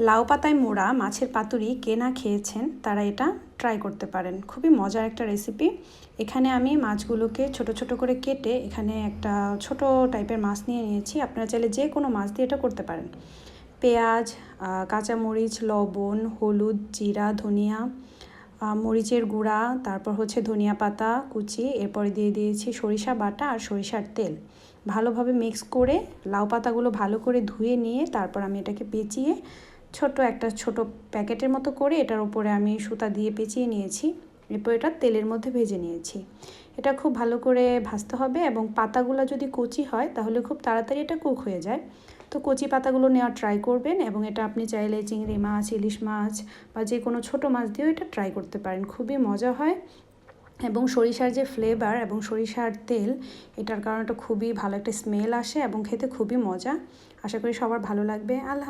লাউ পাতায় মোড়া মাছের পাতুরি কে না খেয়েছেন তারা এটা ট্রাই করতে পারেন। খুবই মজার একটা রেসিপি। এখানে আমি মাছগুলোকে ছোট ছোট করে কেটে এখানে একটা ছোট টাইপের মাছ নিয়ে নিয়েছি। আপনারা চাইলে যে কোনো মাছ দিয়ে এটা করতে পারেন। পেঁয়াজ, কাঁচামরিচ, লবণ, হলুদ, জিরা, ধনিয়া, মরিচের গুঁড়া, তারপর হচ্ছে ধনিয়া পাতা কুচি, এরপরে দিয়ে দিয়েছি সরিষা বাটা আর সরিষার তেল। ভালোভাবে মিক্স করে লাউ পাতাগুলো ভালো করে ধুয়ে নিয়ে তারপর আমি এটাকে পেঁচিয়ে ছোট প্যাকেটের মতো করে এটার উপরে আমি সুতা দিয়ে পেঁচিয়ে নিয়েছি। এরপর এটা তেলের মধ্যে ভেজে নিয়েছি। এটা খুব ভালো করে ভাজতে হবে এবং পাতাগুলো যদি কচি হয় তাহলে খুব তাড়াতাড়ি এটা কুক হয়ে যায়। তো কচি পাতাগুলো নেওয়ার ট্রাই করবেন এবং এটা আপনি চাইলে চিংড়ি মাছ, ইলিশ মাছ বা যে কোনো ছোটো মাছ দিয়েও এটা ট্রাই করতে পারেন। খুবই মজা হয় এবং সরিষার যে ফ্লেভার এবং সরিষার তেল, এটার কারণে এটা খুবই ভালো একটা স্মেল আসে এবং খেতে খুবই মজা। আশা করি সবার ভালো লাগবে। আল্লাহ হাফেজ।